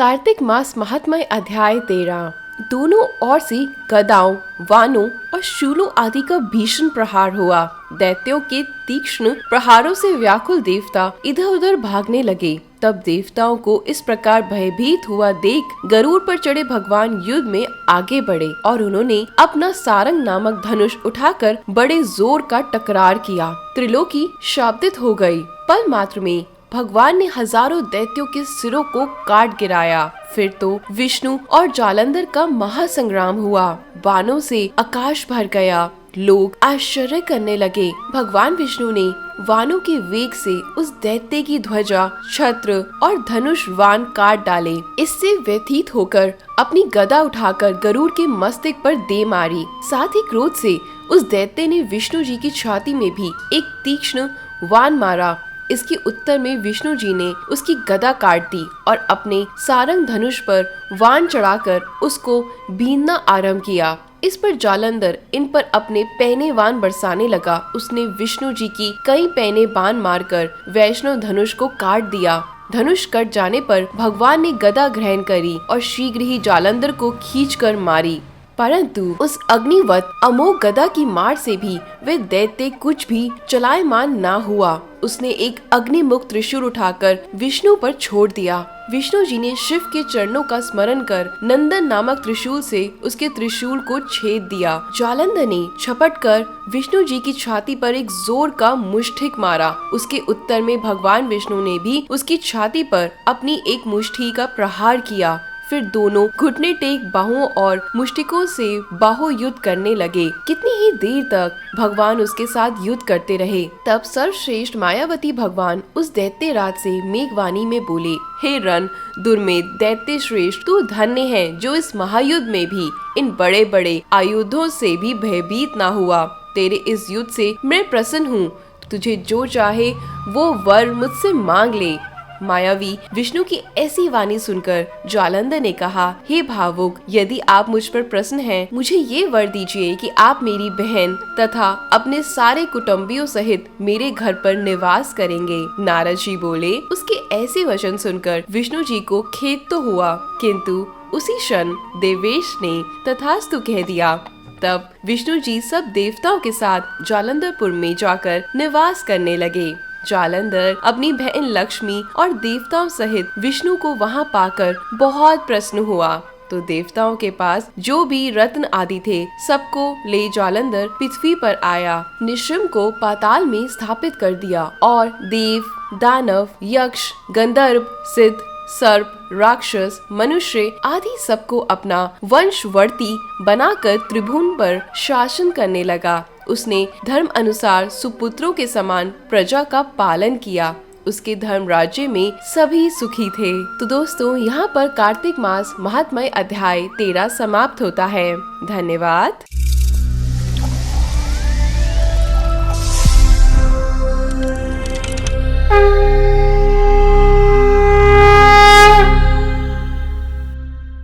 कार्तिक मास महात्म्य अध्याय 13। दोनों ओर से गदाओं, वानों और शूलों आदि का भीषण प्रहार हुआ। दैत्यों के तीक्ष्ण प्रहारों से व्याकुल देवता इधर उधर भागने लगे। तब देवताओं को इस प्रकार भयभीत हुआ देख गरुड़ पर चढ़े भगवान युद्ध में आगे बढ़े और उन्होंने अपना सारंग नामक धनुष उठाकर बड़े जोर का टकरार किया। त्रिलोकी शाब्दित हो गई। पल मात्र में भगवान ने हजारों दैत्यों के सिरों को काट गिराया। फिर तो विष्णु और जालंधर का महासंग्राम हुआ। बाणों से आकाश भर गया। लोग आश्चर्य करने लगे। भगवान विष्णु ने वानों के वेग से उस दैत्य की ध्वजा, छत्र और धनुष वान काट डाले। इससे व्यथित होकर अपनी गदा उठाकर गरुड़ के मस्तक पर दे मारी। साथ ही क्रोध से उस दैत्य ने विष्णु जी की छाती में भी एक तीक्ष्ण वान मारा। इसके उत्तर में विष्णु जी ने उसकी गदा काट दी और अपने सारंग धनुष पर वान चढ़ाकर उसको बीनना आरंभ किया। इस पर जालंधर इन पर अपने पैने वान बरसाने लगा। उसने विष्णु जी की कई पैने बाण मारकर वैष्णव धनुष को काट दिया। धनुष कट जाने पर भगवान ने गदा ग्रहण करी और शीघ्र ही जालंधर को खींचकर मारी। परंतु उस अग्निवत अमोघ गदा की मार से भी वे दैत्य कुछ भी चलायमान ना हुआ। उसने एक अग्निमुख त्रिशूल उठाकर विष्णु पर छोड़ दिया। विष्णु जी ने शिव के चरणों का स्मरण कर नंदन नामक त्रिशूल से उसके त्रिशूल को छेद दिया। जालंधर ने झपट कर विष्णु जी की छाती पर एक जोर का मुष्टिक मारा। उसके उत्तर में भगवान विष्णु ने भी उसकी छाती पर अपनी एक मुष्टि का प्रहार किया। फिर दोनों घुटने टेक बाहुओं और मुष्टिकों से बाहु युद्ध करने लगे। कितनी ही देर तक भगवान उसके साथ युद्ध करते रहे। तब सर्वश्रेष्ठ मायावती भगवान उस दैत्य राज से मेघवाणी में बोले, हे रण दुर्मेध दैत्य श्रेष्ठ, तू धन्य है जो इस महायुद्ध में भी इन बड़े बड़े आयुधों से भी भयभीत ना हुआ। तेरे इस युद्ध से मैं प्रसन्न हूँ। तुझे जो चाहे वो वर मुझसे मांग ले। मायावी विष्णु की ऐसी वाणी सुनकर जालंधर ने कहा, हे भावुक, यदि आप मुझ पर प्रसन्न हैं, मुझे ये वर दीजिए कि आप मेरी बहन तथा अपने सारे कुटुंबियों सहित मेरे घर पर निवास करेंगे। नारद जी बोले। उसके ऐसे वचन सुनकर विष्णु जी को खेद तो हुआ, किंतु उसी क्षण देवेश ने तथास्तु कह दिया। तब विष्णु जी सब देवताओं के साथ जालंधरपुर में जाकर निवास करने लगे। जालंधर अपनी बहन लक्ष्मी और देवताओं सहित विष्णु को वहां पाकर बहुत प्रसन्न हुआ। तो देवताओं के पास जो भी रत्न आदि थे सबको ले जालंधर पृथ्वी पर आया। निशुम्भ को पाताल में स्थापित कर दिया और देव, दानव, यक्ष, गंधर्व, सिद्ध, सर्प, राक्षस, मनुष्य आदि सबको अपना वंशवर्ती बनाकर त्रिभुवन पर शासन करने लगा। उसने धर्म अनुसार सुपुत्रों के समान प्रजा का पालन किया। उसके धर्म राज्य में सभी सुखी थे। तो दोस्तों, यहाँ पर कार्तिक मास महात्म्य अध्याय 13 समाप्त होता है। धन्यवाद।